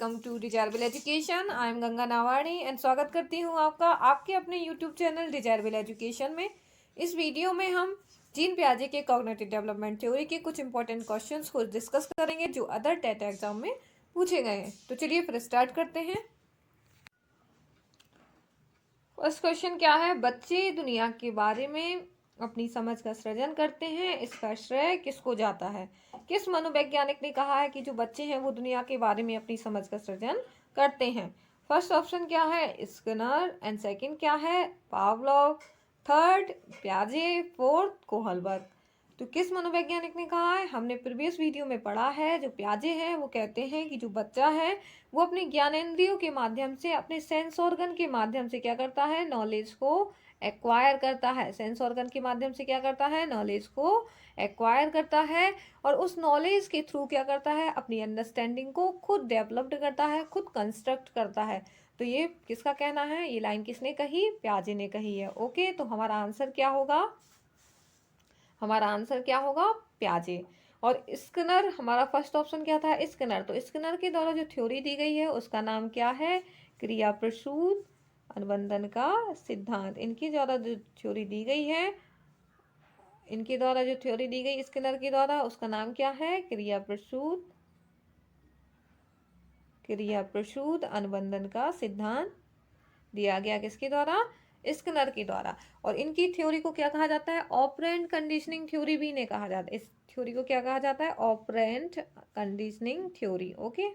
Welcome to desirable education. I am Ganga Navani and स्वागत करती हूँ आपका आपके अपने यूट्यूब चैनल डिजायरेबल एजुकेशन में। इस वीडियो में हम जीन पियाजे के कॉग्निटिव डेवलपमेंट थ्योरी के कुछ इंपॉर्टेंट क्वेश्चंस को डिस्कस करेंगे जो अदर टेट एग्जाम में पूछे गए हैं। तो चलिए फिर स्टार्ट करते हैं। फर्स्ट क्वेश्चन क्या है? बच्चे दुनिया के बारे में अपनी समझ का सृजन करते हैं, इसका श्रेय किसको जाता है? किस मनोवैज्ञानिक ने कहा है कि जो बच्चे हैं वो दुनिया के बारे में अपनी समझ का सृजन करते हैं? फर्स्ट ऑप्शन क्या है? स्किनर एंड सेकंड क्या है? पावलोव, थर्ड पियाजे, फोर्थ कोहलबर्ग। तो किस मनोवैज्ञानिक ने कहा है? हमने प्रीवियस वीडियो में पढ़ा है, जो पियाजे हैं वो कहते हैं कि जो बच्चा है वो अपने ज्ञानेंद्रियों के माध्यम से, अपने सेंस ऑर्गन के माध्यम से क्या करता है? नॉलेज को एक्वायर करता है। सेंस ऑर्गन के माध्यम से क्या करता है? नॉलेज को एक्वायर करता है और उस नॉलेज के थ्रू क्या करता है? अपनी अंडरस्टैंडिंग को खुद डेवलप्ड करता है, खुद कंस्ट्रक्ट करता है। तो ये किसका कहना है? ये लाइन किसने कही? पियाजे ने कही है। ओके, तो हमारा आंसर क्या होगा? हमारा आंसर क्या होगा? पियाजे। और स्किनर, हमारा फर्स्ट ऑप्शन क्या था? स्किनर। तो स्किनर के द्वारा जो थ्योरी दी गई है उसका नाम क्या है? क्रिया प्रसूत अनुबंधन का सिद्धांत। इनके द्वारा जो थ्योरी दी गई है, इनके द्वारा जो थ्योरी दी गई स्किनर के द्वारा, उसका नाम क्या है? क्रिया प्रसूत अनुबंधन का सिद्धांत दिया गया। किसके द्वारा? स्किनर के द्वारा। और इनकी थ्योरी को क्या कहा जाता है? ऑपरेंट कंडीशनिंग थ्योरी भी इन्हें कहा जाता है। इस थ्योरी को क्या कहा जाता है? Operant conditioning theory. Okay,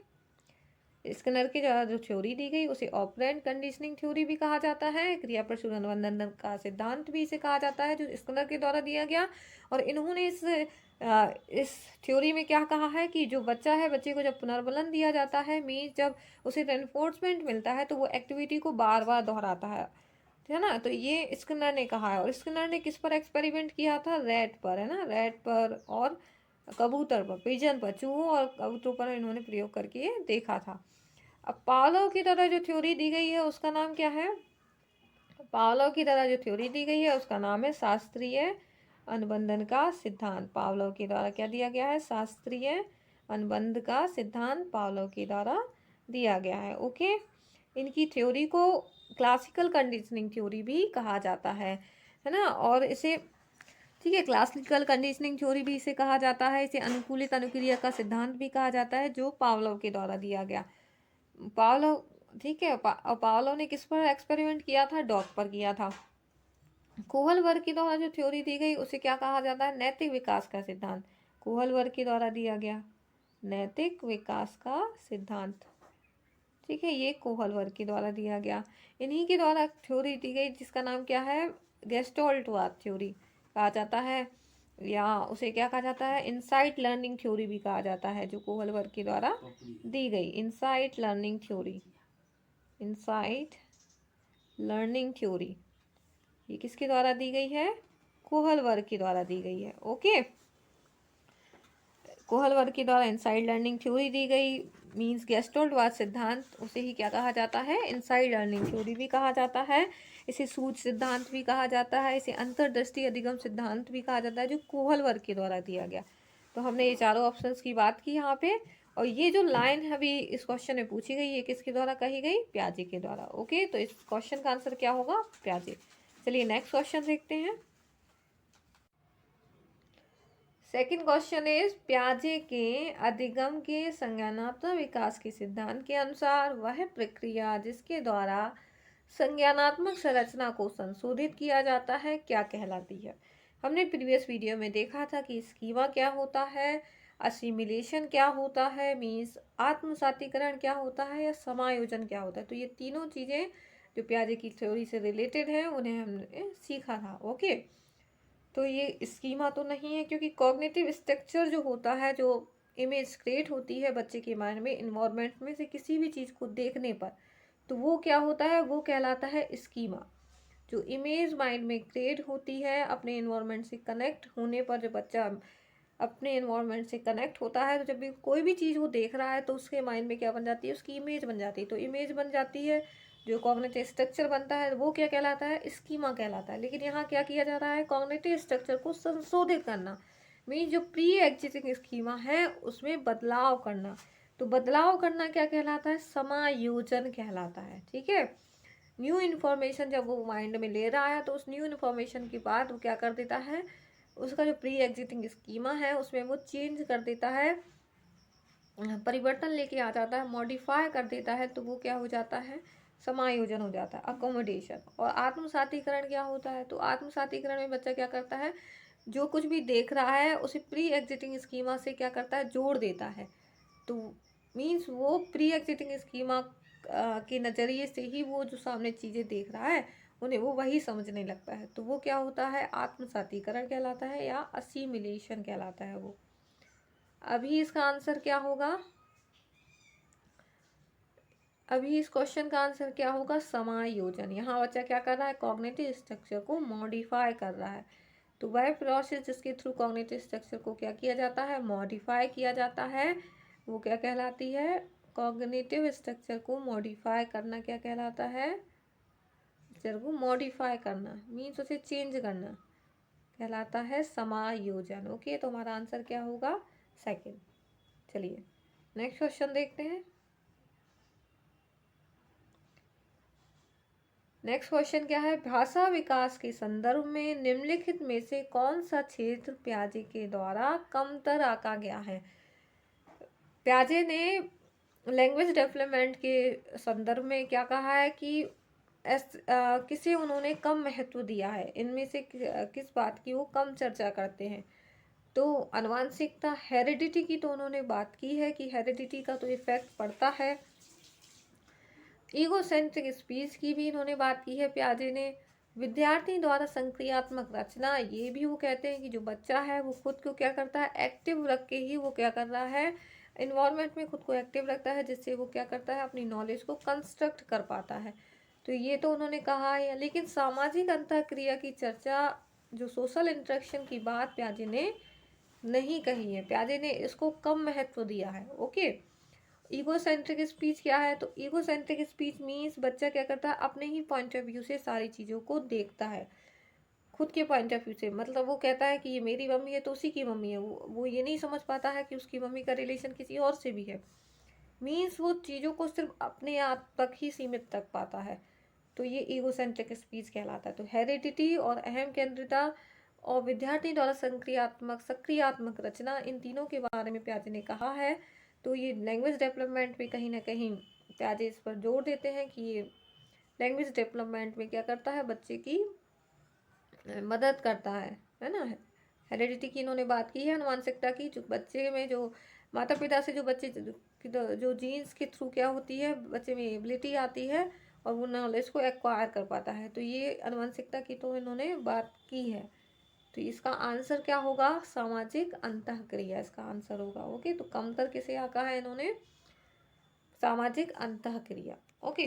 Skinner की जो थ्योरी दी गई उसे ऑपरेंट कंडीशनिंग थ्योरी भी कहा जाता है। क्रिया प्रसूत अनुबंधन का सिद्धांत भी इसे कहा जाता है, जो स्किनर के द्वारा दिया गया। और इन्होंने इस थ्योरी में क्या कहा है कि जो बच्चा है, बच्चे को जब पुनर्बलन दिया जाता है, मीन्स जब उसे रेनफोर्समेंट मिलता है, तो वो एक्टिविटी को बार बार दोहराता है ना। तो ये स्किनर ने कहा है। और स्किनर ने किस पर एक्सपेरिमेंट किया था? रैट पर, है ना, रैट पर और कबूतर पर, पिजन पर, चूहों और कबूतरों पर इन्होंने प्रयोग करके देखा था। अब पावलोव की तरह जो थ्योरी दी गई है उसका नाम क्या है? पावलोव की तरह जो थ्योरी दी गई है उसका नाम है शास्त्रीय अनुबंधन का सिद्धांत। पावलोव के द्वारा क्या दिया गया है? शास्त्रीय अनुबंध का सिद्धांत पावलोव के द्वारा दिया गया है। ओके, इनकी थ्योरी को क्लासिकल कंडीशनिंग थ्योरी भी कहा जाता है ना। और इसे, ठीक है, क्लासिकल कंडीशनिंग थ्योरी भी इसे कहा जाता है। इसे अनुकूलित अनुक्रिया का सिद्धांत भी कहा जाता है, जो पावलोव के द्वारा दिया गया। पावलोव, ठीक है, पावलोव ने किस पर एक्सपेरिमेंट किया था? डॉग पर किया था। कोहलबर्ग के द्वारा जो थ्योरी दी गई उसे क्या कहा जाता है? नैतिक विकास का सिद्धांत। कोहलबर्ग के द्वारा दिया गया नैतिक विकास का सिद्धांत, ठीक है, ये कोहलबर्ग के द्वारा दिया गया। इन्हीं के द्वारा थ्योरी दी गई जिसका नाम क्या है? गेस्टोल्टवाद थ्योरी कहा जाता है, या उसे क्या कहा जाता है? इनसाइट लर्निंग थ्योरी भी कहा जाता है, जो कोहलबर्ग के द्वारा दी गई। Insight learning theory, insight learning theory, ये किसके द्वारा दी गई है? कोहलबर्ग के द्वारा दी गई है। ओके, कोहलबर्ग के द्वारा इनसाइड लर्निंग थ्योरी दी गई, मीन्स गेस्टोल्टवाद सिद्धांत, उसे ही क्या कहा जाता है? इनसाइड लर्निंग थ्योरी भी कहा जाता है। इसे सूझ सिद्धांत भी कहा जाता है। इसे अंतर्दृष्टि अधिगम सिद्धांत भी कहा जाता है, जो कोहलबर्ग के द्वारा दिया गया। तो हमने ये चारों ऑप्शंस की बात की यहाँ पे। और ये जो लाइन अभी इस क्वेश्चन में पूछी गई, ये किसके द्वारा कही गई? पियाजे के द्वारा। ओके, तो इस क्वेश्चन का आंसर क्या होगा? पियाजे। चलिए नेक्स्ट क्वेश्चन देखते हैं। सेकेंड क्वेश्चन इज, पियाजे के अधिगम के संज्ञानात्मक विकास के सिद्धांत के अनुसार वह प्रक्रिया जिसके द्वारा संज्ञानात्मक संरचना को संशोधित किया जाता है क्या कहलाती है? हमने प्रीवियस वीडियो में देखा था कि स्कीमा क्या होता है, असिमिलेशन क्या होता है, मीन्स आत्मसातीकरण क्या होता है, या समायोजन क्या होता है। तो ये तीनों चीज़ें जो पियाजे की थ्योरी से रिलेटेड हैं उन्हें हमने सीखा था। ओके, तो ये स्कीमा तो नहीं है, क्योंकि कॉग्निटिव स्ट्रक्चर जो होता है, जो इमेज क्रिएट होती है बच्चे के माइंड में इन्वायरमेंट में से किसी भी चीज़ को देखने पर, तो वो क्या होता है? वो कहलाता है स्कीमा। जो इमेज माइंड में क्रिएट होती है अपने इन्वायरमेंट से कनेक्ट होने पर, जब बच्चा अपने इन्वायरमेंट से कनेक्ट होता है, तो जब भी कोई भी चीज़ वो देख रहा है तो उसके माइंड में क्या बन जाती है? उसकी इमेज बन जाती है। तो इमेज बन जाती है, जो कॉग्निटिव स्ट्रक्चर बनता है वो क्या कहलाता है? स्कीमा कहलाता है। लेकिन यहाँ क्या किया जा रहा है? कॉग्निटिव स्ट्रक्चर को संशोधित करना, मीन जो प्री एग्जिस्टिंग स्कीमा है उसमें बदलाव करना। तो बदलाव करना क्या कहलाता है? समायोजन कहलाता है। ठीक है, न्यू इन्फॉर्मेशन जब वो माइंड में ले रहा है तो उस न्यू इन्फॉर्मेशन के बाद वो क्या कर देता है, उसका जो प्री एग्जिस्टिंग स्कीमा है उसमें वो चेंज कर देता है, परिवर्तन लेके आ जाता है, मॉडिफाई कर देता है, तो वो क्या हो जाता है? समायोजन हो जाता है, अकोमोडेशन। और आत्मसातीकरण क्या होता है? तो आत्मसातीकरण में बच्चा क्या करता है, जो कुछ भी देख रहा है उसे प्री एग्जिस्टिंग स्कीमा से क्या करता है, जोड़ देता है। तो मीन्स वो प्री एग्जिस्टिंग स्कीमा के नज़रिए से ही वो जो सामने चीज़ें देख रहा है उन्हें वो वही समझने लगता है। तो वो क्या होता है? आत्मसातीकरण कहलाता है या असिमिलेशन कहलाता है वो। अभी इसका आंसर क्या होगा? अभी इस क्वेश्चन का आंसर क्या होगा? समायोजन। यहाँ बच्चा क्या कर रहा है? कॉग्निटिव स्ट्रक्चर को मॉडिफाई कर रहा है। तो वह प्रोसेस जिसके थ्रू कॉग्निटिव स्ट्रक्चर को क्या किया जाता है? मॉडिफाई किया जाता है, वो क्या कहलाती है? कॉग्निटिव स्ट्रक्चर को मॉडिफाई करना क्या कहलाता है? स्ट्रक्चर को मॉडिफाई करना मीन्स उसे चेंज करना कहलाता है समायोजन। ओके, तो हमारा आंसर क्या होगा? सेकंड। चलिए नेक्स्ट क्वेश्चन देखते हैं। नेक्स्ट क्वेश्चन क्या है? भाषा विकास के संदर्भ में निम्नलिखित में से कौन सा क्षेत्र पियाजे के द्वारा कमतर आंका गया है? पियाजे ने लैंग्वेज डेवलपमेंट के संदर्भ में क्या कहा है कि किसे उन्होंने कम महत्व दिया है? इनमें से किस बात की वो कम चर्चा करते हैं? तो आनुवांशिकता, हेरिडिटी की तो उन्होंने बात की है कि हेरिडिटी का तो इफेक्ट पड़ता है। ईगोसेंट्रिक स्पीच की भी इन्होंने बात की है पियाजे ने। विद्यार्थी द्वारा संक्रियात्मक रचना, ये भी वो कहते हैं कि जो बच्चा है वो खुद को क्या करता है? एक्टिव रख के ही वो क्या कर रहा है? इन्वायरमेंट में खुद को एक्टिव रखता है, जिससे वो क्या करता है? अपनी नॉलेज को कंस्ट्रक्ट कर पाता है। तो ये तो उन्होंने कहा है, लेकिन सामाजिक अंतःक्रिया की चर्चा, जो सोशल इंटरेक्शन की बात पियाजे ने नहीं कही है, पियाजे ने इसको कम महत्व दिया है। ओके, ईगोसेंट्रिक स्पीच क्या है? तो ईगोसेंट्रिक स्पीच मीन्स बच्चा क्या करता है? अपने ही पॉइंट ऑफ व्यू से सारी चीज़ों को देखता है, खुद के पॉइंट ऑफ व्यू से। मतलब वो कहता है कि ये मेरी मम्मी है तो उसी की मम्मी है, वो ये नहीं समझ पाता है कि उसकी मम्मी का रिलेशन किसी और से भी है। मीन्स वो चीज़ों को सिर्फ अपने आप तक ही सीमित तक पाता है। तो ये ईगोसेंट्रिक स्पीच कहलाता है। तो हेरिडिटी और अहम केंद्रिता और विद्यार्थी द्वारा सक्रियात्मक रचना, इन तीनों के बारे में पियाजे ने कहा है। तो ये लैंग्वेज डेवलपमेंट में कहीं ना कहीं पियाजे इस पर जोर देते हैं कि ये लैंग्वेज डेवलपमेंट में क्या करता है? बच्चे की मदद करता है ना। हेरिडिटी की इन्होंने बात की है, आनुवांशिकता की, जो बच्चे में जो माता पिता से जो बच्चे जो जीन्स के थ्रू क्या होती है, बच्चे में एबिलिटी आती है और वो नॉलेज को एक्वायर कर पाता है। तो ये आनुवांशिकता की तो इन्होंने बात की है। तो इसका आंसर क्या होगा? सामाजिक अंतःक्रिया इसका आंसर होगा। ओके, तो कमतर किसे कहा है इन्होंने? सामाजिक अंतःक्रिया। ओके,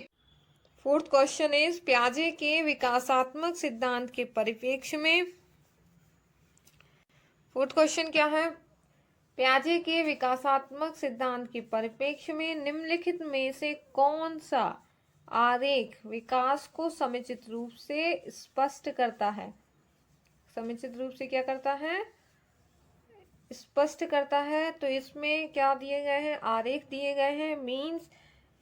फोर्थ क्वेश्चन इज पियाजे के विकासात्मक सिद्धांत के परिप्रेक्ष्य में। फोर्थ क्वेश्चन क्या है? पियाजे के विकासात्मक सिद्धांत के परिप्रेक्ष्य में निम्नलिखित में से कौन सा आरेख विकास को समुचित रूप से स्पष्ट करता है? समुचित रूप से क्या करता है? स्पष्ट करता है। तो इसमें क्या दिए गए हैं? आरेख दिए गए हैं। मीन्स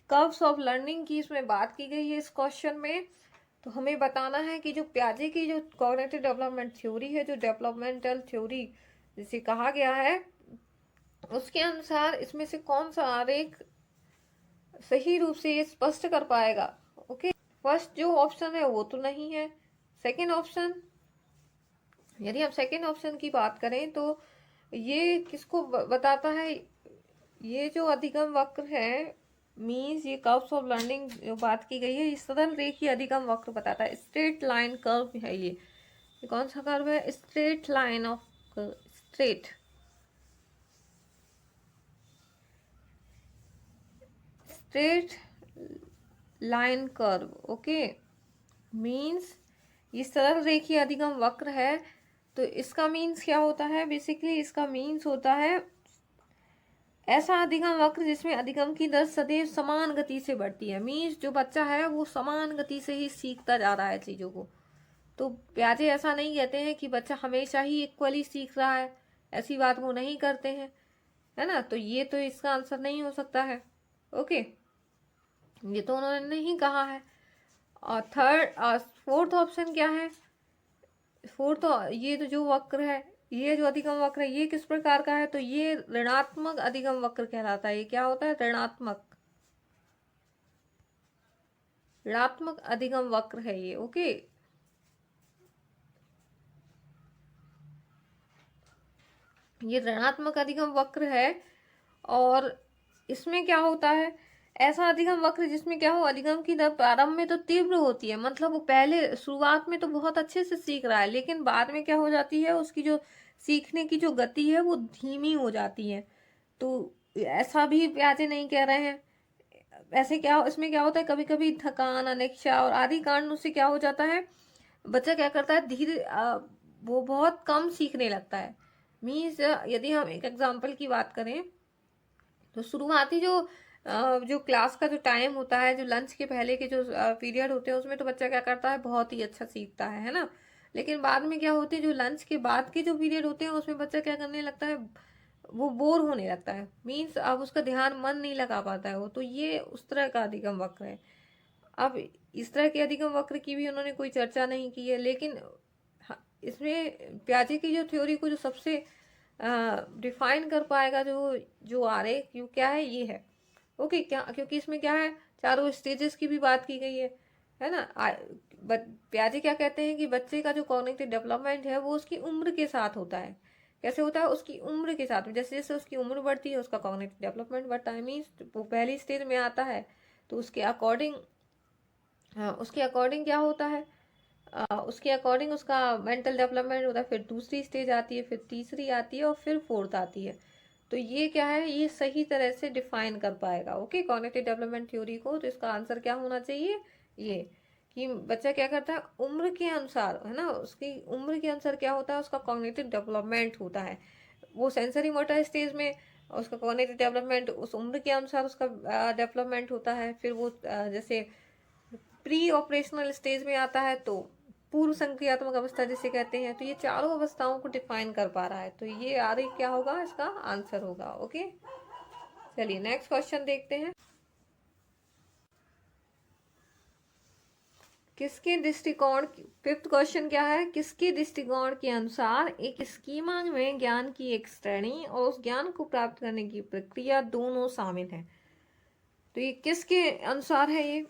कर्व्स ऑफ लर्निंग की इसमें बात की गई है इस क्वेश्चन में। तो हमें बताना है कि जो पियाजे की जो कॉग्निटिव डेवलपमेंट थ्योरी है, जो डेवलपमेंटल थ्योरी जिसे कहा गया है, उसके अनुसार इसमें से कौन सा आरेख सही रूप से ये स्पष्ट कर पाएगा। ओके, फर्स्ट जो ऑप्शन है वो तो नहीं है। सेकंड ऑप्शन, यदि हम सेकंड ऑप्शन की बात करें तो ये किसको बताता है? ये जो अधिगम वक्र है, मीन्स ये कर्व्स ऑफ लर्निंग जो बात की गई है, इस सरल रेखीय अधिगम वक्र बताता है। स्ट्रेट लाइन कर्व है ये कौन सा कर्व है? Straight line of straight straight line curve. Okay, means ये सरल रेखीय अधिगम वक्र है। तो इसका मीन्स क्या होता है? बेसिकली इसका मीन्स होता है ऐसा अधिगम वक्र जिसमें अधिगम की दर सदैव समान गति से बढ़ती है। मीन्स जो बच्चा है वो समान गति से ही सीखता जा रहा है चीज़ों को। तो पियाजे ऐसा नहीं कहते हैं कि बच्चा हमेशा ही इक्वली सीख रहा है, ऐसी बात वो नहीं करते हैं। है ना। तो ये तो इसका आंसर नहीं हो सकता है। ओके, ये तो उन्होंने नहीं कहा है। और फोर्थ ऑप्शन क्या है? फोर्थ, ये तो जो वक्र है, ये जो अधिगम वक्र है, ये किस प्रकार का है? तो ये ऋणात्मक अधिगम वक्र कहलाता है। ये क्या होता है? ऋणात्मक अधिगम वक्र है ये। ओके, ये ऋणात्मक अधिगम वक्र है। और इसमें क्या होता है? ऐसा अधिगम वक्र जिसमें क्या हो, अधिगम की दर प्रारंभ में तो तीव्र होती है, मतलब वो पहले शुरुआत में तो बहुत अच्छे से सीख रहा है, लेकिन बाद में क्या हो जाती है, उसकी जो सीखने की जो गति है वो धीमी हो जाती है। तो ऐसा भी प्याजे नहीं कह रहे हैं। ऐसे क्या इसमें क्या होता है, कभी कभी थकान, अनिच्छा और आदि कारणों से क्या हो जाता है, बच्चा क्या करता है, धीरे वो बहुत कम सीखने लगता है। मीन्स यदि हम एक एग्जांपल की बात करें, तो शुरुआती जो क्लास का जो टाइम होता है, जो लंच के पहले के जो पीरियड होते हैं, उसमें तो बच्चा क्या करता है, बहुत ही अच्छा सीखता है ना। लेकिन बाद में क्या होते हैं, जो लंच के बाद के जो पीरियड होते हैं, उसमें बच्चा क्या करने लगता है, वो बोर होने लगता है। मीन्स अब उसका ध्यान मन नहीं लगा पाता है वो। तो ये उस तरह का अधिगम वक्र है। अब इस तरह के अधिगम वक्र की भी उन्होंने कोई चर्चा नहीं की है, लेकिन इसमें प्याजे की जो थ्योरी को जो सबसे डिफाइन कर पाएगा, जो जो आरे क्यों क्या है, ये है। ओके, क्या, क्योंकि इसमें क्या है, चारों स्टेजेस की भी बात की गई है ना। प्याजे क्या कहते हैं कि बच्चे का जो कॉग्निटिव डेवलपमेंट है वो उसकी उम्र के साथ होता है। कैसे होता है? उसकी उम्र के साथ, जैसे जैसे उसकी उम्र बढ़ती है उसका कॉग्निटिव डेवलपमेंट बढ़ता है। मीन्स वो पहली स्टेज में आता है तो उसके अकॉर्डिंग क्या होता है, उसके अकॉर्डिंग उसका मेंटल डेवलपमेंट होता है। फिर दूसरी स्टेज आती है, फिर तीसरी आती है, और फिर फोर्थ आती है। तो ये क्या है, ये सही तरह से डिफाइन कर पाएगा ओके कॉग्निटिव डेवलपमेंट थ्योरी को। तो इसका आंसर क्या होना चाहिए, ये कि बच्चा क्या करता है, उम्र के अनुसार, है ना, उसकी उम्र के अनुसार क्या होता है, उसका कॉग्निटिव डेवलपमेंट होता है। वो सेंसरी मोटर स्टेज में उसका कॉग्निटिव डेवलपमेंट उस उम्र के अनुसार उसका डेवलपमेंट होता है। फिर वो जैसे प्री ऑपरेशनल स्टेज में आता है तो पूर्व संक्रियात्मक अवस्था जिसे कहते हैं। तो ये चारों अवस्थाओं को डिफाइन कर पा रहा है। तो ये आगे क्या होगा, इसका आंसर होगा। ओके, चलिए नेक्स्ट क्वेश्चन देखते हैं। किसके दृष्टिकोण, फिफ्थ क्वेश्चन क्या है, किसके दृष्टिकोण के अनुसार एक स्कीमा में ज्ञान की एक श्रेणी और उस ज्ञान को प्राप्त करने की प्रक्रिया दोनों शामिल है। तो ये किसके अनुसार है, ये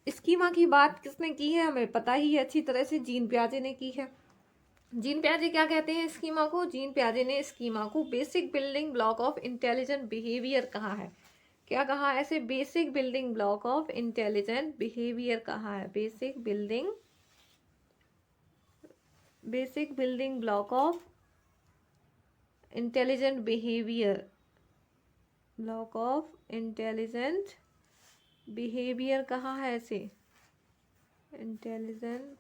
स्कीमा की बात किसने की है, हमें पता ही है अच्छी तरह से, जीन पियाजे ने की है। जीन पियाजे क्या कहते हैं स्कीमा को, जीन पियाजे ने स्कीमा को basic building block of intelligent behaviour कहा है। क्या कहा है ऐसे, basic building block of intelligent behaviour कहा है। Basic building block of intelligent behaviour, block of intelligent behaviour कहा है ऐसे, इंटेलिजेंट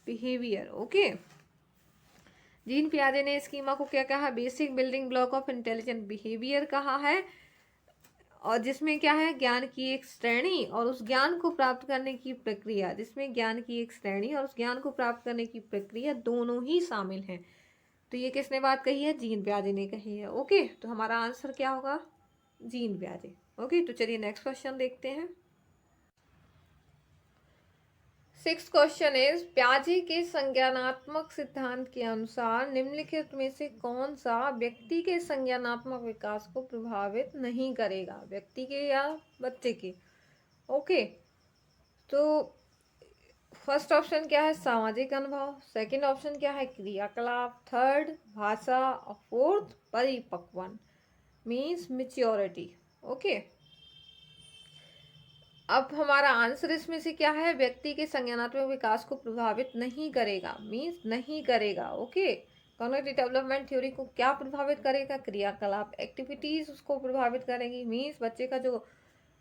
बिहेवियर। ओके, जीन पियाजे ने स्कीमा को क्या कहा, basic building block of intelligent behaviour कहा है। और जिसमें क्या है, ज्ञान की एक श्रेणी और उस ज्ञान को प्राप्त करने की प्रक्रिया, जिसमें ज्ञान की एक श्रेणी और उस ज्ञान को प्राप्त करने की प्रक्रिया दोनों ही शामिल हैं। तो ये किसने बात कही है, जीन पियाजे ने कही है। ओके, तो हमारा आंसर क्या होगा, जीन पियाजे। ओके, तो चलिए नेक्स्ट क्वेश्चन देखते हैं। सिक्स क्वेश्चन इज, प्याजे के संज्ञानात्मक सिद्धांत के अनुसार निम्नलिखित में से कौन सा व्यक्ति के संज्ञानात्मक विकास को प्रभावित नहीं करेगा, व्यक्ति के या बच्चे के। ओके, तो फर्स्ट ऑप्शन क्या है, सामाजिक अनुभव। सेकंड ऑप्शन क्या है, क्रियाकलाप। थर्ड, भाषा। और फोर्थ, परिपक्वन मीन्स मेच्योरिटी। ओके, अब हमारा आंसर इसमें से क्या है, व्यक्ति के संज्ञानात्मक विकास को प्रभावित नहीं करेगा, मीन्स नहीं करेगा। ओके, कॉग्निटिव डेवलपमेंट थ्योरी को क्या प्रभावित करेगा, क्रियाकलाप, एक्टिविटीज उसको प्रभावित करेंगी। मीन्स बच्चे का जो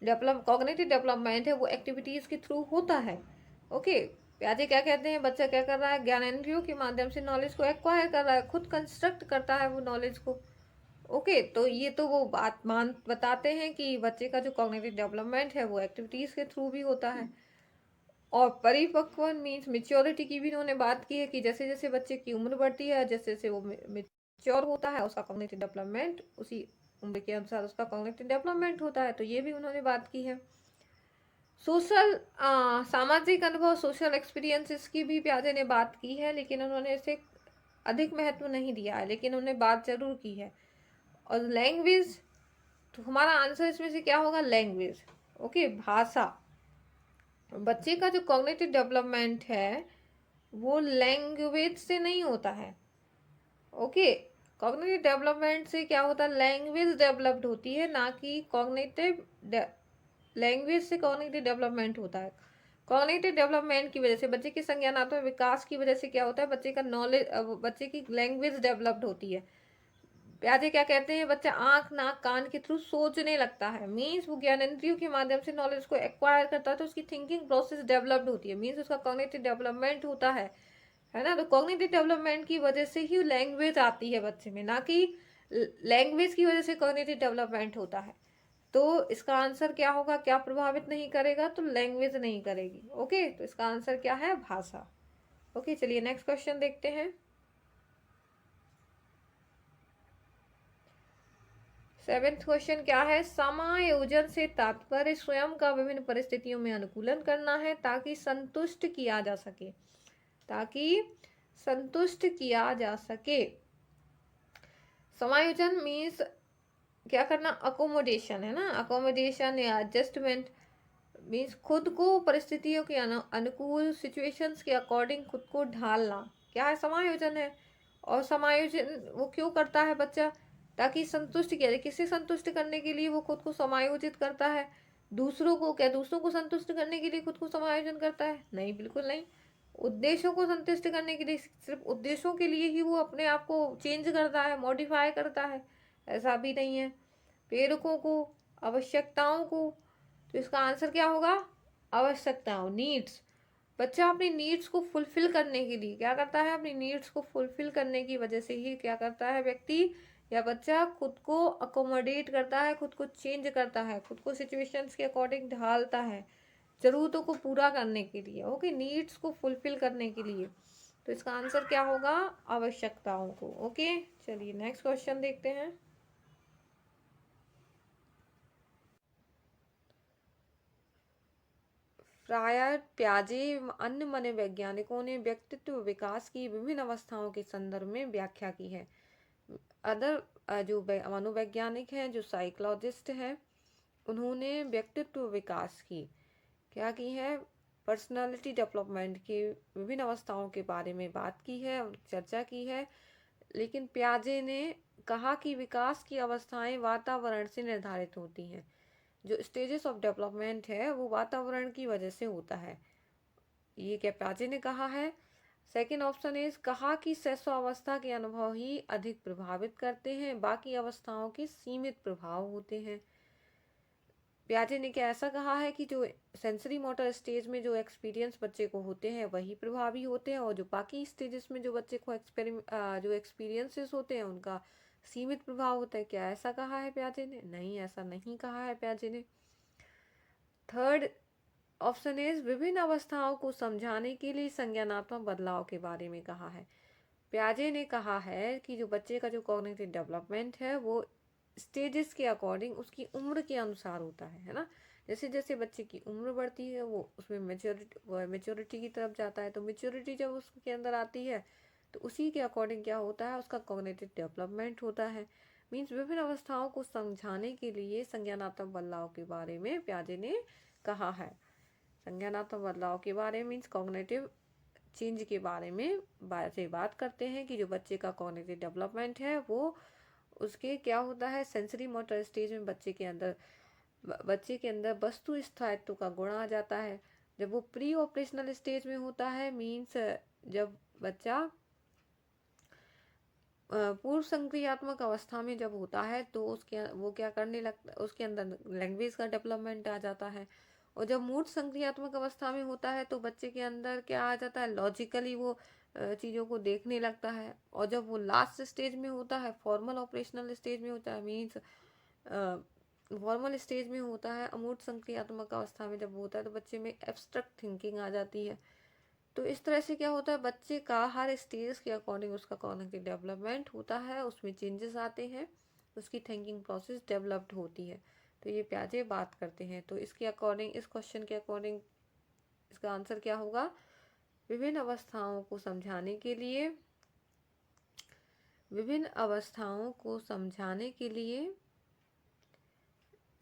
कॉग्निटिव डेवलपमेंट है वो एक्टिविटीज के थ्रू होता है। ओके, प्याजे क्या कहते हैं, बच्चा क्या कर रहा है, ज्ञानेंद्रियों के माध्यम से नॉलेज को एक्वायर कर रहा है, खुद कंस्ट्रक्ट करता है वो नॉलेज को। ओके, तो ये तो वो बात बताते हैं कि बच्चे का जो कॉग्निटिव डेवलपमेंट है वो एक्टिविटीज के थ्रू भी होता है। और परिपक्व मीन्स मेच्योरिटी की भी उन्होंने बात की है कि जैसे जैसे बच्चे की उम्र बढ़ती है, जैसे जैसे वो मैच्योर होता है उसका कॉग्निटिव डेवलपमेंट उसी उम्र के अनुसार उसका कॉग्निटिव डेवलपमेंट होता है, तो ये भी उन्होंने बात की है। सोशल सामाजिक अनुभव, सोशल एक्सपीरियंसेस की भी प्याजे ने बात की है, लेकिन उन्होंने इसे अधिक महत्व नहीं दिया है, लेकिन उन्होंने बात जरूर की है। और लैंग्वेज, तो हमारा आंसर इसमें से क्या होगा, लैंग्वेज। ओके, भाषा। बच्चे का जो कॉग्निटिव डेवलपमेंट है वो लैंग्वेज से नहीं होता है। ओके, कॉग्निटिव डेवलपमेंट से क्या होता है, लैंग्वेज डेवलप्ड होती है, ना कि कॉग्निटिव, लैंग्वेज से कॉग्निटिव डेवलपमेंट होता है। कॉग्निटिव डेवलपमेंट की वजह से, बच्चे के संज्ञानात्मक विकास की वजह से क्या होता है, बच्चे का नॉलेज, बच्चे की लैंग्वेज डेवलप्ड होती है। प्याजे क्या कहते हैं, बच्चा आंख नाक कान के थ्रू सोचने लगता है, मीन्स वो ज्ञानेंद्रियों के माध्यम से नॉलेज को एक्वायर करता है, तो उसकी थिंकिंग प्रोसेस डेवलप्ड होती है, मीन्स उसका कॉग्निटिव डेवलपमेंट होता है ना। तो कॉग्निटिव डेवलपमेंट की वजह से ही लैंग्वेज आती है बच्चे में, ना कि लैंग्वेज की वजह से कॉग्निटिव डेवलपमेंट होता है। तो इसका आंसर क्या होगा, क्या प्रभावित नहीं करेगा, तो लैंग्वेज नहीं करेगी। ओके, तो इसका आंसर क्या है, भाषा। ओके, चलिए नेक्स्ट क्वेश्चन देखते हैं। 7th क्वेश्चन क्या है, समायोजन से तात्पर्य स्वयं का विभिन्न परिस्थितियों में अनुकूलन करना है ताकि संतुष्ट किया जा सके, ताकि संतुष्ट किया जा सके। समायोजन मीन्स क्या करना, अकोमोडेशन है ना, अकोमोडेशन या एडजस्टमेंट मीन्स खुद को परिस्थितियों के अनुकूल, सिचुएशंस के अकॉर्डिंग खुद को ढालना, क्या है, समायोजन है। और समायोजन वो क्यों करता है बच्चा, ताकि संतुष्ट किया जाए, किसे संतुष्ट करने के लिए वो खुद को समायोजित करता है, दूसरों को, क्या दूसरों को संतुष्ट करने के लिए खुद को समायोजन करता है, नहीं, बिल्कुल नहीं। उद्देश्यों को संतुष्ट करने के लिए, सिर्फ उद्देश्यों के लिए ही वो अपने आप को चेंज करता है, मॉडिफाई करता है, ऐसा भी नहीं है। प्रेरकों को, आवश्यकताओं को, तो इसका आंसर क्या होगा, आवश्यकताओं, नीड्स। बच्चा अपनी नीड्स को फुलफिल करने के लिए क्या करता है, अपनी नीड्स को फुलफिल करने की वजह से ही क्या करता है व्यक्ति या बच्चा, खुद को अकोमोडेट करता है, खुद को चेंज करता है, खुद को सिचुएशंस के अकॉर्डिंग ढालता है, जरूरतों को पूरा करने के लिए। ओके, नीड्स को फुलफिल करने के लिए, तो इसका आंसर क्या होगा, आवश्यकताओं को। ओके, चलिए नेक्स्ट क्वेश्चन देखते हैं। फ्रायर, प्याजे अन्य मनोवैज्ञानिकों ने व्यक्तित्व विकास की विभिन्न अवस्थाओं के संदर्भ में व्याख्या की है। अदर जो मनोवैज्ञानिक हैं, जो साइकोलॉजिस्ट हैं, उन्होंने व्यक्तित्व विकास की क्या की है, पर्सनालिटी डेवलपमेंट की विभिन्न अवस्थाओं के बारे में बात की है और चर्चा की है। लेकिन प्याजे ने कहा कि विकास की अवस्थाएं वातावरण से निर्धारित होती हैं, जो स्टेजेस ऑफ डेवलपमेंट है वो वातावरण की वजह से होता है, ये क्या प्याजे ने कहा है। सेकेंड ऑप्शन इज, कहा कि शैशवावस्था के अनुभव ही अधिक प्रभावित करते हैं, बाकी अवस्थाओं के सीमित प्रभाव होते हैं। प्याजे ने क्या ऐसा कहा है कि जो सेंसरी मोटर स्टेज में जो एक्सपीरियंस बच्चे को होते हैं वही प्रभावी होते हैं, और जो बाकी स्टेजेस में जो बच्चे को जो एक्सपीरियंसेस होते हैं उनका सीमित प्रभाव होता है, क्या ऐसा कहा है प्याजे ने, नहीं, ऐसा नहीं कहा है प्याजे ने। थर्ड ऑप्शन इज, विभिन्न अवस्थाओं को समझाने के लिए संज्ञानात्मक बदलाव के बारे में कहा है। प्याजे ने कहा है कि जो बच्चे का जो कॉग्निटिव डेवलपमेंट है वो स्टेजेस के अकॉर्डिंग उसकी उम्र के अनुसार होता है ना। जैसे जैसे बच्चे की उम्र बढ़ती है वो उसमें मेच्योरिटी की तरफ जाता है, तो मेच्योरिटी जब उसके अंदर आती है तो उसी के अकॉर्डिंग क्या होता है, उसका कॉग्निटिव डेवलपमेंट होता है। मीन्स विभिन्न अवस्थाओं को समझाने के लिए संज्ञानात्मक बदलाव के बारे में प्याजे ने कहा है। संज्ञानात्मक बदलाव के बारे में मीन्स कॉग्निटिव चेंज के बारे में बात करते हैं कि जो बच्चे का कॉग्निटिव डेवलपमेंट है वो उसके क्या होता है, सेंसरी मोटर स्टेज में बच्चे के अंदर वस्तु स्थायित्व का गुण आ जाता है। जब वो प्री ऑपरेशनल स्टेज में होता है, मीन्स जब बच्चा पूर्व संक्रियात्मक अवस्था में जब होता है तो उसके वो क्या करने लगता है, उसके अंदर लैंग्वेज का डेवलपमेंट आ जाता है। और जब मूर्त संक्रियात्मक अवस्था में होता है तो बच्चे के अंदर क्या आ जाता है, लॉजिकली वो चीज़ों को देखने लगता है। और जब वो लास्ट स्टेज में होता है, फॉर्मल ऑपरेशनल स्टेज में होता है, मीन्स फॉर्मल स्टेज में होता है, अमूर्त संक्रियात्मक अवस्था में जब होता है तो बच्चे में एब्स्ट्रैक्ट थिंकिंग आ जाती है। तो इस तरह से क्या होता है, बच्चे का हर स्टेज के अकॉर्डिंग उसका कॉग्निटिव डेवलपमेंट होता है, उसमें चेंजेस आते हैं, उसकी थिंकिंग प्रोसेस डेवलप्ड होती है। तो ये प्याजे बात करते हैं। तो इसके अकॉर्डिंग, इस क्वेश्चन के अकॉर्डिंग इसका आंसर क्या होगा, विभिन्न अवस्थाओं को समझाने के लिए, विभिन्न अवस्थाओं को समझाने के लिए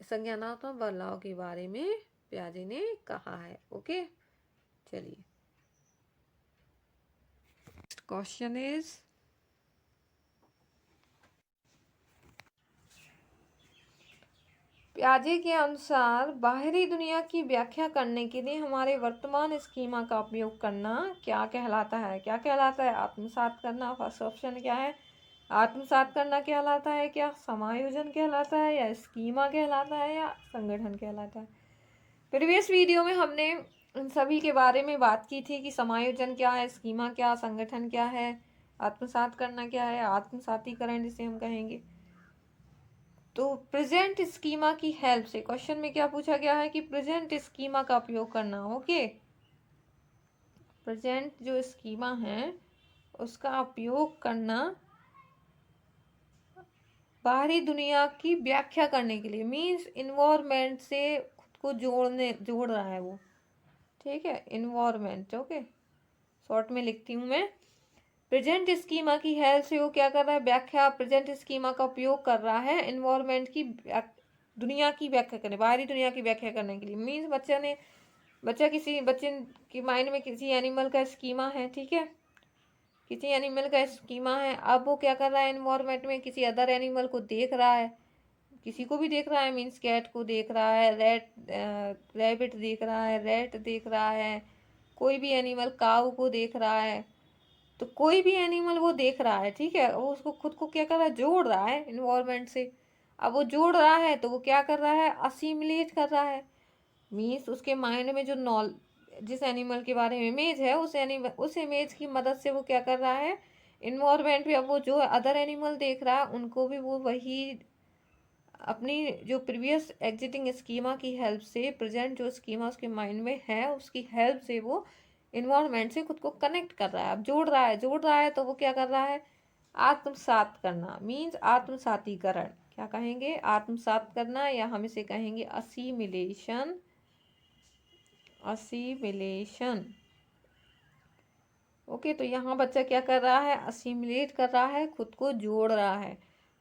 संज्ञानात्मक बदलाव के बारे में प्याजे ने कहा है। ओके, चलिए क्वेश्चन इज, प्याजे के अनुसार बाहरी दुनिया की व्याख्या करने के लिए हमारे वर्तमान स्कीमा का उपयोग करना क्या कहलाता है? क्या कहलाता है? आत्मसात करना। फर्स्ट ऑप्शन क्या है, आत्मसात करना कहलाता है क्या, समायोजन कहलाता है, या स्कीमा कहलाता है, या संगठन कहलाता है? प्रीवियस वीडियो में हमने इन सभी के बारे में बात की थी कि समायोजन क्या है, स्कीमा क्या, संगठन क्या है, आत्मसात करना क्या है, आत्मसातीकरण जिसे हम कहेंगे। तो प्रेजेंट स्कीमा की हेल्प से, क्वेश्चन में क्या पूछा गया है कि प्रेजेंट स्कीमा का उपयोग करना। ओके, प्रेजेंट जो स्कीमा है उसका उपयोग करना बाहरी दुनिया की व्याख्या करने के लिए, मीन्स इन्वायरमेंट से खुद को जोड़ रहा है वो, ठीक है, इन्वायरमेंट। ओके, शॉर्ट में लिखती हूँ मैं, प्रेजेंट स्कीमा की हेल्प से वो क्या कर रहा है, व्याख्या, प्रेजेंट स्कीमा का उपयोग कर रहा है इन्वायरमेंट की, दुनिया की व्याख्या करने, बाहरी दुनिया की व्याख्या करने के लिए। मीन्स बच्चे के माइंड में किसी एनिमल का स्कीमा है, ठीक है, किसी एनिमल का स्कीमा है। अब वो क्या कर रहा है, एनवायरमेंट में किसी अदर एनिमल को देख रहा है, किसी को भी देख रहा है, मीन्स कैट को देख रहा है, रैबिट देख रहा है, रेट देख रहा है, कोई भी एनिमल, काऊ को देख रहा है, तो कोई भी एनिमल वो देख रहा है, ठीक है, वो उसको खुद को क्या कर रहा है, जोड़ रहा है इन्वायरमेंट से। अब वो जोड़ रहा है तो वो क्या कर रहा है, असिमिलेट कर रहा है, मीन्स उसके माइंड में जो जिस एनिमल के बारे में इमेज है, उस इमेज की मदद से वो क्या कर रहा है, इन्वायरमेंट में अब वो जो अदर एनिमल देख रहा है उनको भी वो वही अपनी जो प्रीवियस एग्जिटिंग स्कीमा की हेल्प से, प्रेजेंट जो स्कीमा उसके माइंड में है उसकी हेल्प से वो इन्वायरमेंट से खुद को कनेक्ट कर रहा है। अब जोड़ रहा है तो वो क्या कर रहा है, आत्मसात करना, मीन्स आत्मसातीकरण। क्या कहेंगे, आत्मसात करना, या हम इसे कहेंगे असिमिलेशन। असिमिलेशन। ओके, तो यहाँ बच्चा क्या कर रहा है, असिमिलेट कर रहा है, खुद को जोड़ रहा है।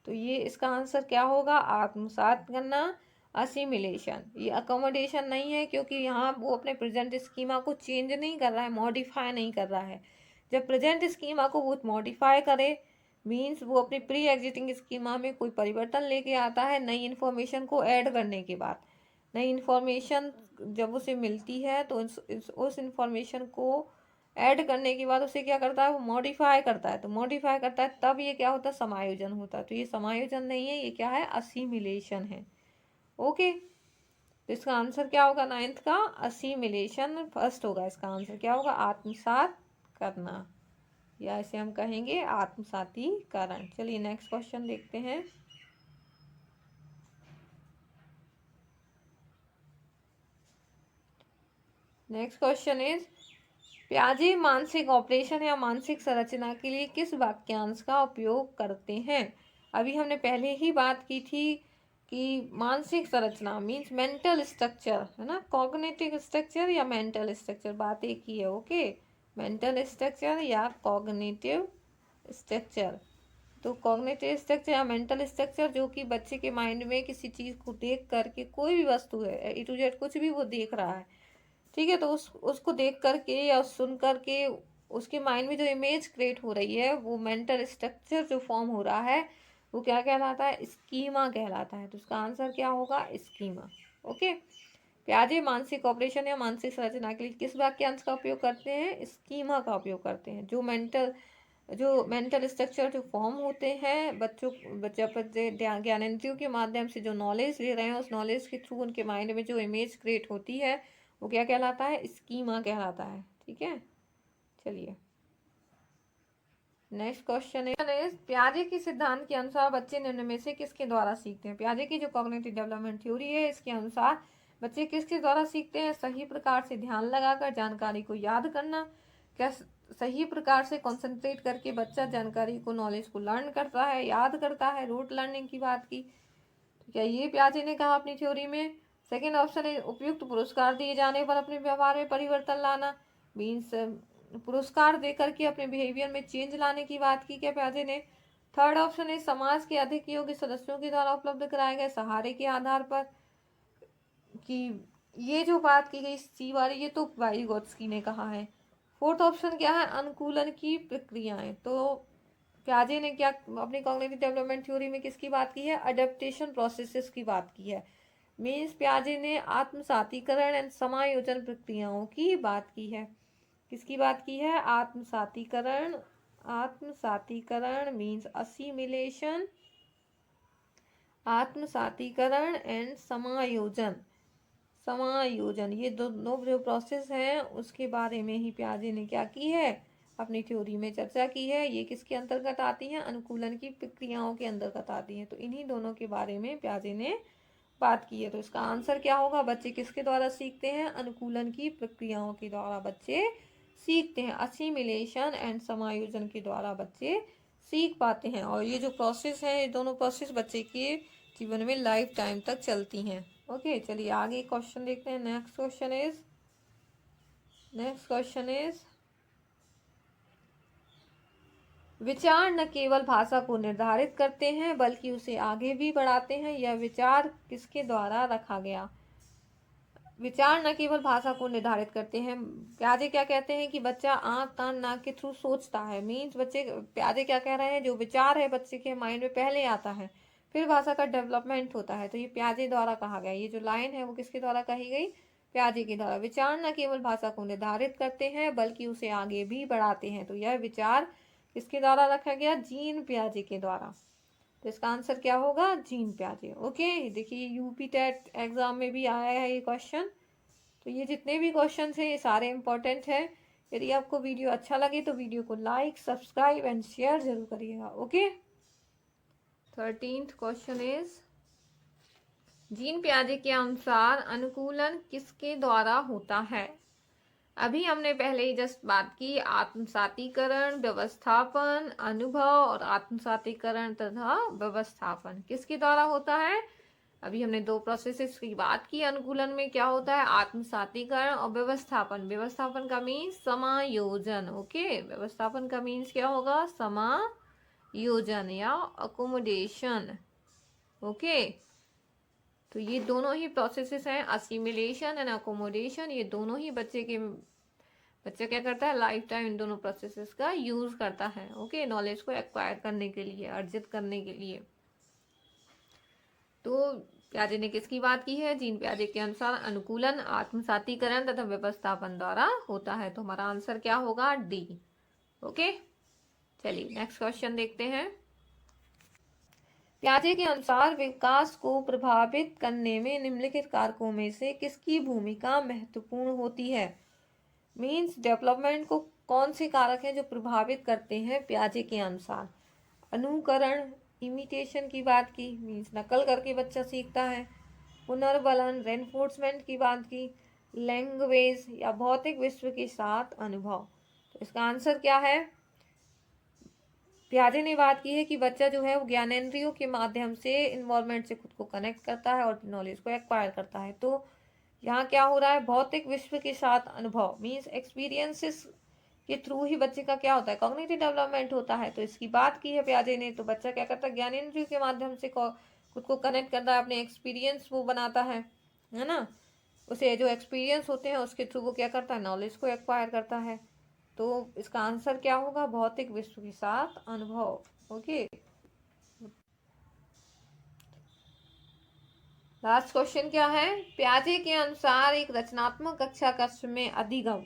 तो ये इसका आंसर क्या होगा, आत्मसात करना, असिमिलेशन। ये अकोमोडेशन नहीं है, क्योंकि यहाँ वो अपने प्रेजेंट स्कीमा को चेंज नहीं कर रहा है, मॉडिफाई नहीं कर रहा है। जब प्रेजेंट स्कीमा को वो मॉडिफाई करे, मीन्स वो अपनी प्री एग्जिटिंग स्कीमा में कोई परिवर्तन लेके आता है, नई इन्फॉर्मेशन को ऐड करने के बाद। नई इन्फॉर्मेशन जब उसे मिलती है तो उस इन्फॉर्मेशन को ऐड करने के बाद उसे क्या करता है, वो मॉडिफाई करता है। तो मॉडिफाई करता है तब ये क्या होता है, समायोजन होता है। तो ये समायोजन नहीं है, ये क्या है, असिमिलेशन है। ओके, तो इसका आंसर क्या होगा, नाइन्थ का असिमिलेशन फर्स्ट होगा। इसका आंसर क्या होगा, आत्मसात करना, या इसे हम कहेंगे आत्मसातीकरण। चलिए नेक्स्ट क्वेश्चन देखते हैं। नेक्स्ट क्वेश्चन इज, प्याजे मानसिक ऑपरेशन या मानसिक संरचना के लिए किस वाक्यांश का उपयोग करते हैं? अभी हमने पहले ही बात की थी कि मानसिक संरचना मीन्स मेंटल स्ट्रक्चर, है ना, कॉग्निटिव स्ट्रक्चर या मेंटल स्ट्रक्चर, बात एक ही है। ओके, मेंटल स्ट्रक्चर या कॉग्निटिव स्ट्रक्चर। तो कॉग्निटिव स्ट्रक्चर या मेंटल स्ट्रक्चर जो कि बच्चे के माइंड में किसी चीज़ को देख करके, कोई भी वस्तु है, ए टू जेड कुछ भी वो देख रहा है, ठीक है, तो उसको देख करके या सुन करके उसके माइंड में जो इमेज क्रिएट हो रही है, वो मेंटल स्ट्रक्चर जो फॉर्म हो रहा है, वो क्या कहलाता है, स्कीमा कहलाता है। तो उसका आंसर क्या होगा, स्कीमा। ओके, प्याजे मानसिक ऑपरेशन या मानसिक संरचना के लिए किस वाक्यांश का उपयोग करते हैं, स्कीमा का उपयोग करते हैं। जो मेंटल स्ट्रक्चर जो फॉर्म होते हैं, बच्चे ज्ञानेंद्रियों के माध्यम से जो नॉलेज ले रहे हैं, उस नॉलेज के थ्रू उनके माइंड में जो इमेज क्रिएट होती है, वो क्या कहलाता है, स्कीमा कहलाता है। ठीक है, चलिए नेक्स्ट क्वेश्चन है, प्याजे के सिद्धांत के अनुसार बच्चे निम्न में से किसके द्वारा सीखते हैं? प्याजे की जो कॉग्निटिव डेवलपमेंट थ्योरी है, इसके अनुसार बच्चे किसके द्वारा सीखते हैं? सही प्रकार से ध्यान लगाकर जानकारी को याद करना, क्या सही प्रकार से कंसंट्रेट करके बच्चा जानकारी को, नॉलेज को लर्न करता है, याद करता है, रूट लर्निंग की बात की। तो क्या ये पियाजे ने कहा अपनी थ्योरी में। सेकेंड ऑप्शन है उपयुक्त पुरस्कार दिए जाने पर अपने व्यवहार में परिवर्तन लाना, मीन्स पुरस्कार दे करके अपने बिहेवियर में चेंज लाने की बात की क्या पियाजे ने। थर्ड ऑप्शन है समाज के अधिक योग्य सदस्यों के द्वारा उपलब्ध कराए गए सहारे के आधार पर, कि ये जो बात की गई सी वाली ये तो वाइगोत्स्की ने कहा है। फोर्थ ऑप्शन क्या है, अनुकूलन की प्रक्रियाएं। तो पियाजे ने क्या अपनी कॉग्निटिव डेवलपमेंट थ्योरी में किसकी बात की है, अडेप्टेशन प्रोसेसेस की बात की है। मीन्स पियाजे ने आत्मसातीकरण एंड समायोजन प्रक्रियाओं की बात की है। किसकी बात की है, आत्मसातीकरण, आत्मसातीकरण मीन्स असिमिलेशन, आत्मसातीकरण एंड समायोजन, समायोजन, ये दोनों जो प्रोसेस हैं उसके बारे में ही पियाजे ने क्या की है, अपनी थ्योरी में चर्चा की है। ये किसके अंतर्गत आती हैं, अनुकूलन की प्रक्रियाओं के अंतर्गत आती हैं। तो इन्हीं दोनों के बारे में पियाजे ने बात की है। तो इसका आंसर क्या होगा, बच्चे किसके द्वारा सीखते हैं, अनुकूलन की प्रक्रियाओं के द्वारा बच्चे सीखते हैं, असिमिलेशन एंड समायोजन के द्वारा बच्चे सीख पाते हैं। और ये जो प्रोसेस है, ये दोनों प्रोसेस बच्चे के जीवन में लाइफ टाइम तक चलती हैं। ओके, चलिए आगे क्वेश्चन देखते हैं। नेक्स्ट क्वेश्चन इज विचार न केवल भाषा को निर्धारित करते हैं बल्कि उसे आगे भी बढ़ाते हैं। यह विचार किसके द्वारा रखा गया। विचार न केवल भाषा को निर्धारित करते हैं, पियाजे क्या कहते हैं कि बच्चा आंख कान नाक के थ्रू सोचता है। मीन्स बच्चे, पियाजे क्या कह रहे हैं, जो विचार है बच्चे के माइंड में पहले आता है, फिर भाषा का डेवलपमेंट होता है। तो ये पियाजे द्वारा कहा गया। ये जो लाइन है वो किसके द्वारा कही गई, पियाजे के द्वारा। विचार न केवल भाषा को निर्धारित करते हैं बल्कि उसे आगे भी बढ़ाते हैं। तो यह विचार किसके द्वारा रखा गया, जीन पियाजे के द्वारा। तो इसका आंसर क्या होगा, जीन पियाजे। ओके, देखिए यूपी टेट एग्जाम में भी आया है ये क्वेश्चन। तो ये जितने भी क्वेश्चन हैं ये सारे इंपॉर्टेंट है। यदि आपको वीडियो अच्छा लगे तो वीडियो को लाइक, सब्सक्राइब एंड शेयर जरूर करिएगा। Okay, 13th question is Jean पियाजे के अनुसार अनुकूलन किसके द्वारा होता है। अभी हमने पहले ही जस्ट बात की, आत्मसातीकरण, व्यवस्थापन, अनुभव और आत्मसातीकरण तथा व्यवस्थापन किसके द्वारा होता है। अभी हमने दो प्रोसेसेस की बात की। अनुकूलन में क्या होता है, आत्मसातीकरण और व्यवस्थापन। व्यवस्थापन का मीन्स समायोजन। ओके, व्यवस्थापन का मीन्स क्या होगा, समायोजन या अकोमोडेशन। ओके, तो ये दोनों ही प्रोसेसेस हैं, असिमिलेशन एंड अकोमोडेशन। ये दोनों ही बच्चा क्या करता है, लाइफ टाइम इन दोनों प्रोसेसेस का यूज करता है। ओके, नॉलेज को एक्वायर करने के लिए, अर्जित करने के लिए। तो पियाजे ने किसकी बात की है, जीन पियाजे के अनुसार अनुकूलन आत्मसातीकरण तथा व्यवस्थापन द्वारा होता है। तो हमारा आंसर क्या होगा, डी। ओके, चलिए नेक्स्ट क्वेश्चन देखते हैं। पियाजे के अनुसार विकास को प्रभावित करने में निम्नलिखित कारकों में से किसकी भूमिका महत्वपूर्ण होती है। मीन्स डेवलपमेंट को कौन से कारक हैं जो प्रभावित करते हैं पियाजे के अनुसार। अनुकरण, इमिटेशन की बात की, मीन्स नकल करके बच्चा सीखता है। पुनर्बलन, रेनफोर्समेंट की बात की। लैंग्वेज या भौतिक विश्व के साथ अनुभव। तो इसका आंसर क्या है, पियाजे ने बात की है कि बच्चा जो है वो ज्ञानेंद्रियों के माध्यम से इन्वायरमेंट से खुद को कनेक्ट करता है और नॉलेज को एक्वायर करता है। तो यहाँ क्या हो रहा है, भौतिक विश्व के साथ अनुभव, मीन्स एक्सपीरियंसेस के थ्रू ही बच्चे का क्या होता है, कॉग्निटिव डेवलपमेंट होता है। तो इसकी बात की है पियाजे ने। तो बच्चा क्या करता है, ज्ञानेंद्रियों के माध्यम से खुद को कनेक्ट करता है, अपने एक्सपीरियंस वो बनाता है ना। उसे जो एक्सपीरियंस होते हैं उसके थ्रू वो क्या करता है, नॉलेज को एक्वायर करता है। तो इसका आंसर क्या होगा, भौतिक विश्व के साथ अनुभव। ओके, लास्ट क्वेश्चन क्या है, पियाजे के अनुसार एक रचनात्मक कक्षा कक्ष में अधिगम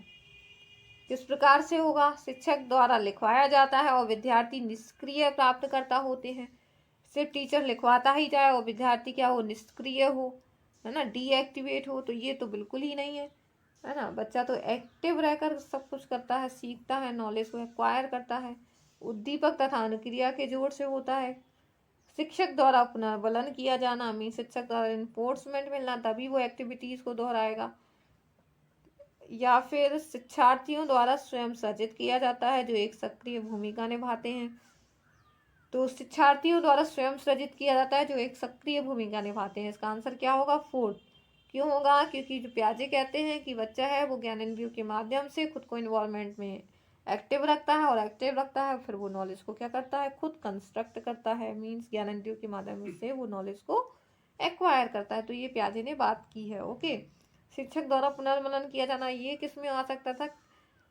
किस प्रकार से होगा। शिक्षक द्वारा लिखवाया जाता है और विद्यार्थी निष्क्रिय प्राप्तकर्ता होते हैं। सिर्फ टीचर लिखवाता ही जाए और विद्यार्थी क्या हो, निष्क्रिय हो, है ना, डीएक्टिवेट हो, तो ये तो बिल्कुल ही नहीं है ना। बच्चा तो एक्टिव रहकर सब कुछ करता है, सीखता है, नॉलेज को एक्वायर करता है। उद्दीपक तथा अनुक्रिया के जोड़ से होता है। शिक्षक द्वारा पुनर्बलन किया जाना, मीन शिक्षक द्वारा इन्फोर्समेंट मिलना, तभी वो एक्टिविटीज को दोहराएगा। या फिर शिक्षार्थियों द्वारा स्वयं सृजित किया जाता है जो एक सक्रिय भूमिका निभाते हैं। तो शिक्षार्थियों द्वारा स्वयं सृजित किया जाता है जो एक सक्रिय भूमिका निभाते हैं। इसका आंसर क्या होगा? फोर्थ। क्यों होगा? क्योंकि जो पियाजे कहते हैं कि बच्चा है वो ज्ञानेंद्रियों के माध्यम से खुद को इन्वायरमेंट में एक्टिव रखता है, और एक्टिव रखता है फिर वो नॉलेज को क्या करता है? खुद कंस्ट्रक्ट करता है। मीन्स ज्ञानेंद्रियों के माध्यम से वो नॉलेज को एक्वायर करता है। तो ये पियाजे ने बात की है। ओके, शिक्षक द्वारा पुनर्मनन किया जाना, ये किस में आ सकता था?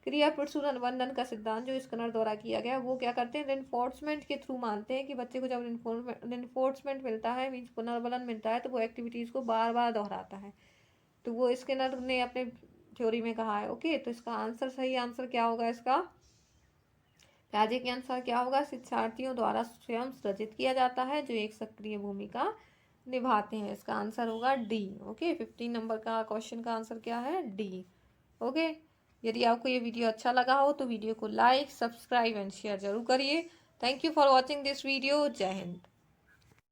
क्रिया प्रसून अनुबंधन का सिद्धांत जो स्किनर द्वारा किया गया, वो क्या करते हैं? रेनफोर्समेंट के थ्रू मानते हैं कि बच्चे को जब रेनफोर्समेंट मिलता है, मीन्स पुनर्बलन मिलता है, तो वो एक्टिविटीज को बार बार दोहराता है। तो वो स्किनर ने अपने थ्योरी में कहा है। ओके, तो इसका आंसर, सही आंसर क्या होगा इसका? पियाजे के अनुसार क्या होगा? शिक्षार्थियों द्वारा स्वयं सृजित किया जाता है जो एक सक्रिय भूमिका निभाते हैं। इसका आंसर होगा डी। ओके, 15 नंबर का क्वेश्चन का आंसर क्या है? डी। ओके, यदि आपको ये वीडियो अच्छा लगा हो तो वीडियो को लाइक, सब्सक्राइब एंड शेयर जरूर करिए। Thank you for watching this video. जय हिंद।